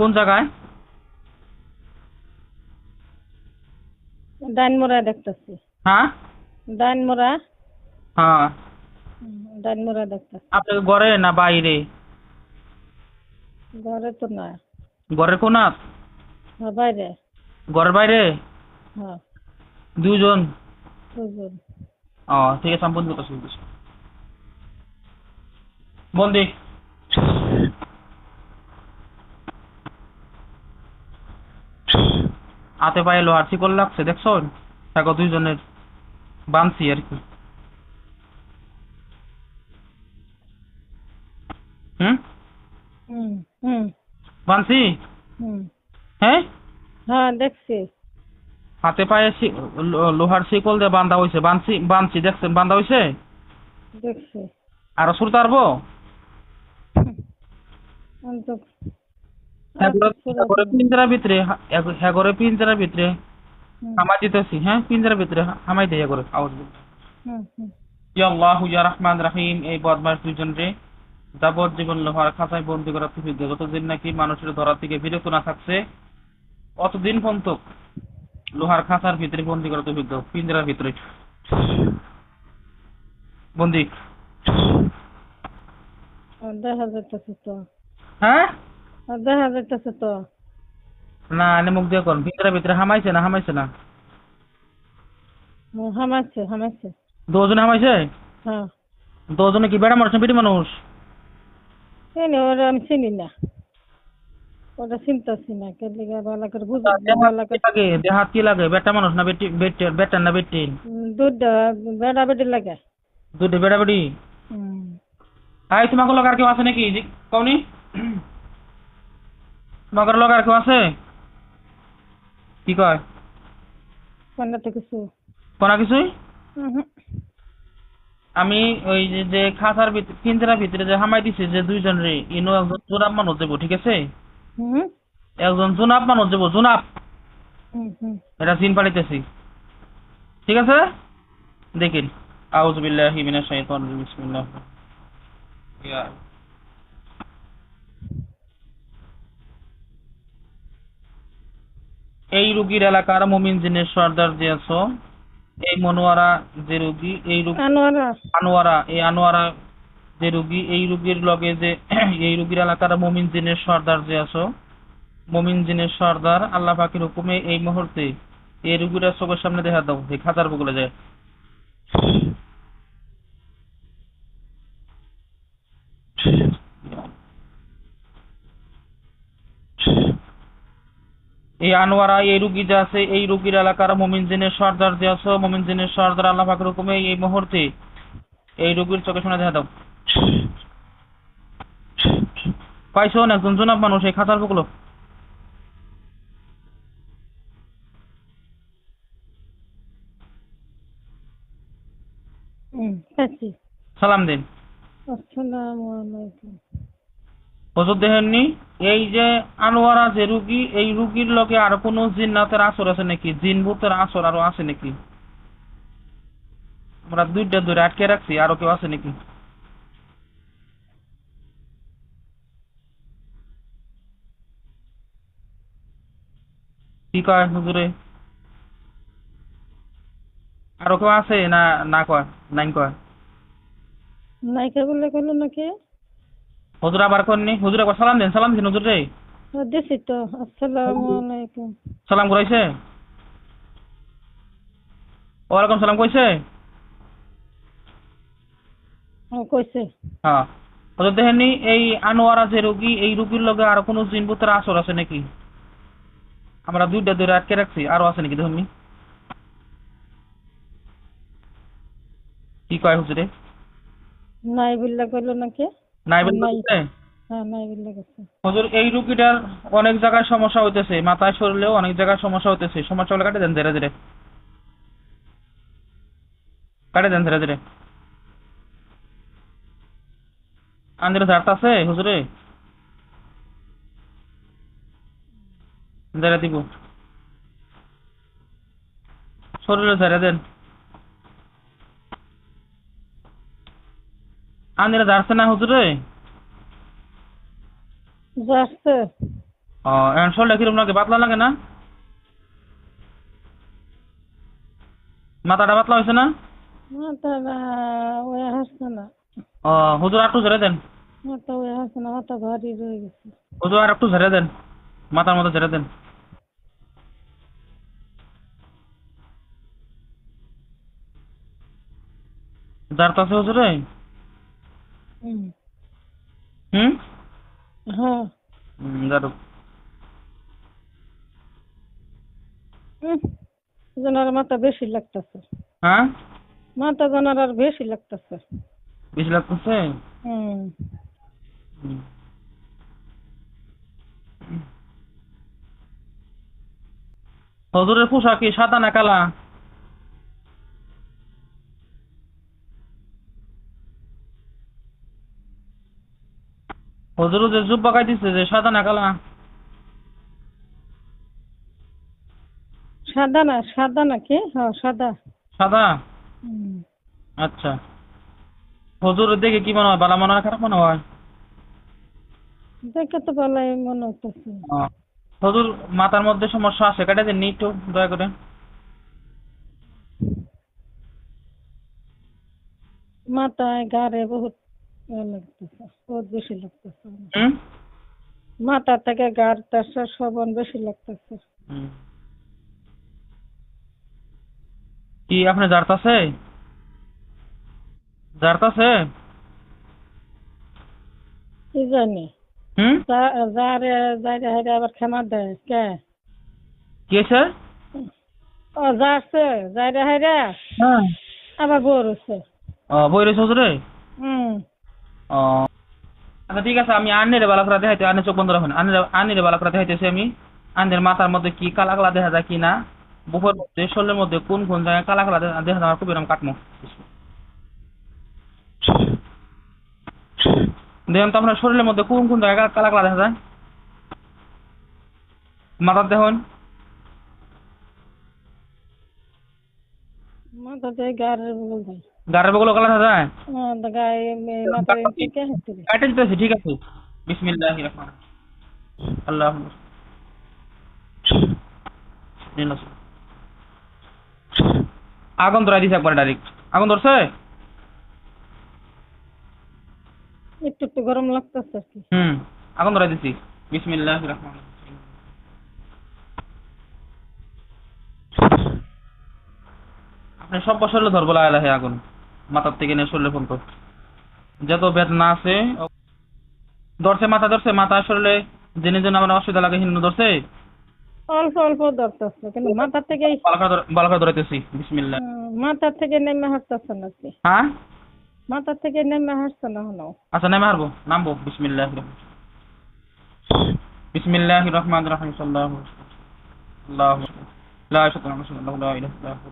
কোন জায়গায়? ডাইনমোড়া দেখতেছি। হ্যাঁ ডাইনমোড়া। হ্যাঁ। ডাইনমোড়া দেখতেছি। আপনার ঘরে না বাইরে? ঘরে তো না। ঘরের কোনাত? বাইরে। ঘরের বাইরে? হ্যাঁ। দুজন? দুজন। ও ঠিক আছে, আমি বন্ধ করতেছি। বন্দি। হাতে পায়ে লোহার শিকল লাগছে, দেখছো? দেখো দুইজনের বানছি আর কি। হুম হুম হুম বানছি। হুম। হ্যাঁ, হ্যাঁ দেখছি। হাতে পায়ে লোহার শিকল দিয়ে বান্ধা হয়েছে। বানছি বানছি, দেখছেন বান্ধা হয়েছে। দেখছি। আরো শুরু তারবো। অন্তত পিঞ্জারার ভিতরে, হ্যাঁ করে পিঞ্জারার ভিতরে হুম হামাই দিতেছি। হ্যাঁ, পিঞ্জারার ভিতরে হামাই দিয়ে করে আওয়াজ। হুম হুম। ইয়া আল্লাহু ইয়া রহমান রহিম। এই বদমাশ দুজন রে যাবজ্জীবন লোহার খাঁচায় বন্দি করা তৌফিক দাও। যতদিন নাকি মানুষের ধরা থেকে বিরত না থাকছে অতদিন পর্যন্ত লোহার খাঁচার ভিতরে বন্দি করা তৌফিক দাও। পিঞ্জারার ভিতরে বন্দি। দেখা যাইতেছে তো। হ্যাঁ, দেখা যাইতেছে তো। না এনে মুখ দিয়ে করুন। পিঞ্জারার ভিতরে হামাইছে না? হামাইছে না? হামাচ্ছে হামাচ্ছে। দুজনে হামাইছে? হ্যাঁ। দুজনে কি বেড়া মানুষ না বেটি মানুষ? চিনি ওরা, আমি চিনি না। ওটা চিনতেছি না। কে লিগা ভালো করে বুঝ ভালো করে। দেহাত কি লাগে? বেটা মানুষ না বেটি? বেটা না বেটি? দুধ বেড়া বেড়ি লাগে। দুটো বেড়া বেটি। হুম। হাই, তোমাকে লোক আর কেউ আছে নাকি? কওনি তোমাকে লোক আর কেউ আছে? কি কয়? কোনটা কিছু। কোনা কিছুই? হুম আমি ওই যে খাঁচার ভিতরে পিঞ্জরার ভিতরে যে হামাই দিছে যে দুইজন রে, ইনো একজন জোনাব মানুষ দেবো, ঠিক আছে? হুম একজন জোনাব মানুষ দেবো, জোনাব। হুম হুম। এটা সিন পালিতেছি, ঠিক আছে? দেখেন। আউযু বিল্লাহি মিনাশ শাইতানির রাজিম। বিসমিল্লাহ। ইয়া এই রুগীর এলাকার মুমিন জিনের সর্দার যে আছো, এই মনোয়ারা যে রুগী, এই রুগী আনোয়ারা। আনোয়ারা, এই আনোয়ারা যে রুগী, এই রুগীর লগে যে এই রুগীর এলাকার মুমিন জিনের সর্দার যে আছো, মুমিন জিনের সর্দার আল্লাহ পাকের হুকুমে এই মুহূর্তে এই রুগীরা চোখের সামনে দেখা দাও। এই খাঁচার বগলে যায়। এই আনোয়ারা এই রুগী যে আছে, এই রুগীর এলাকার মুমিন জিনের সর্দার যে আছো, মুমিন জিনের সর্দার আল্লাহ পাকের হুকুমে এই মুহূর্তে এই রুগীর চোখের সামনে দেখা দাও। পাইছো না? একজন জনাব মানুষ এই খাঁচার বগলো। পাচ্ছি। সালাম দিন। আসসালামু আলাইকুম। হুজুর দেখেননি এই যে আনোয়ারা যে রুগী, এই রুগীর লগে আর কোনো জিন্নাতের আসর আছে নাকি? জিন ভূতের আসর আরো আছে নাকি? আমরা দুইটা ধরে আটকে রাখছি, আরো কেউ আছে নাকি? কি কয় হুজুরে? আরো কেউ আছে না? না কয়? নাই কয়? নায়িকা বলে গেল নাকি? হুজুর আবার কননি? হুজুর একবার সালাম দেন, সালাম দিন হুজুর রে। দিছি তো। আসসালামু আলাইকুম। সালাম করাইছে? ওয়ালাইকুম সালাম কইছে? কইছে। হ্যাঁ। হুজুর দেখেননি এই আনোয়ারা যে রুগী, এই রুগীর লগে আরো কোনো জিন ভূতের আসর আছে নাকি? আমরা দুইটা ধরে আটকে রাখছি, আরো আছে নাকি দেখুন? কি কয় হুজুরে? নাই বললে গেল নাকি? নাই নাই। বলতে? হ্যাঁ নাই বললে গেছে। হুজুর এই রুগীটার অনেক জায়গায় সমস্যা হইতেছে, মাথায় শরীরেও অনেক জায়গায় সমস্যা হইতেছে। সমস্যা হলে কাটে দেন ধীরে ধীরে, কাটে দেন ধীরে ধীরে। আন্দিরে ঝাড়তা আছে হুজুরে? ধীরে দিব, শরীরে ঝেড়ে দেন। আন্দিরে ঝাড়ছে না হুজুরে? যাচ্ছে। এখন শরীরটা কিরকম লাগে, পাতলা লাগে না? মাথাটা পাতলা হয়েছে না? মাথাটা ওই হাসছে না, হুজুর আর একটু ঝেড়ে দেন। মাথা ওই হাসছে না, মাথা ভারী রয়ে গেছে। হুজুর আর একটু ঝেড়ে দেন, মাথার মধ্যে ঝেড়ে দেন। জারতাছে হুজুরে? হুম। হুম। হ্যাঁ। জারুক। জনার মাথা বেশি লাগতেছে, হ্যাঁ, মাথা জনার আর বেশি লাগতেছে। বেশি লাগতেছে। হুম। হুম। হুজুরের পোশাক কি সাদা না কালা? হুজুর যে জুব্বা গাইতেছে যে সাদা না কালা? সাদা না, সাদা নাকি? হ্যাঁ সাদা। সাদা। হুম। আচ্ছা। হুজুর দেখে কি মনে হয়, ভালো মনে হয় খারাপ মনে হয়? দেখে তো ভালোই মনে হইতেছে। হুজুর মাথার মধ্যে সমস্যা আছে, কেটে দেন একটু দয়া করে। মাথায় গাড়ে বহুত লাগতেছে, বহুত বেশি লাগতেছে। হুম। মাথা থেকে গাড় টাসা সবন বেশি লাগতেছে। হুম। কি আপনি জারতাছে? জারতাছে? কি জানি হুম। যারে যারে হারে আবার ক্ষমা দেয় কে? কি হয়েছে? যাচ্ছে যারে হারে হ্যাঁ। আবার বড় হচ্ছে। বই রয়েছে হুজুরে? হুম। ও, আচ্ছা ঠিক আছে, আমি আন্নের বালা করে দেখাইতে, আন্নের চোখ বন্ধ রাখুন, আন্নের বালা করে দেখাইতেছি আমি। আন্নের মাথার মধ্যে কি কালা কালা দেখা যায় কি না, বুকের মধ্যে, শরীরের মধ্যে কোন কোন জায়গায় কালা কালা দেখা যায়, আমার খুব এরকম কাটমো। দেখুন তো আপনার শরীরের মধ্যে কোন কোন জায়গায় কালা কালা দেখা যায়, মাথার দেখুন। মাথা থেকে গাড়ের বগল দেয়। গাড়ের বগুলো কালা দেখা যায়। গায়ে মাথার কে হাতে কাটে দিতেছি, ঠিক আছে। বিসমিল্লাহির রহমানির রহিম। আল্লাহ আগুন ধরাই দিছে একবার ডাইরেক্ট। আগুন ধরছে? একটু একটু গরম লাগতেছে আর কি। আগুন ধরাই দিছি। বিসমিল্লাহির রহমানির রহিম। আপনি সব শরীরে ধরবো লাগাই লাগাই আগুন, মাথার থেকে নিয়ে শরীরে পর্যন্ত যত বেদনা আছে ধরছে, মাথা ধরছে, মাথা শরীরে জেনে জেনে আমার অসুবিধা লাগে, হিন্দু ধরছে। অল্প অল্প ধরতেছে কিন্তু মাথা থেকে বালাকা ধরাইতেছি। বিসমিল্লাহ। মাথা থেকে নেমে হাঁটতেছে নাকি? হ্যাঁ। মাথা থেকে নেমে হাঁটছে না হলো। আচ্ছা নেমে হারবো, নামবো। বিসমিল্লাহির রহমানির রহিম। বিসমিল্লাহির রহমানির রহিম। সাল্লাল্লাহু আলাইহি ওয়াসাল্লাম। আল্লাহু লা ইলাহা ইল্লাল্লাহু লা ইলাহা ইল্লাহু।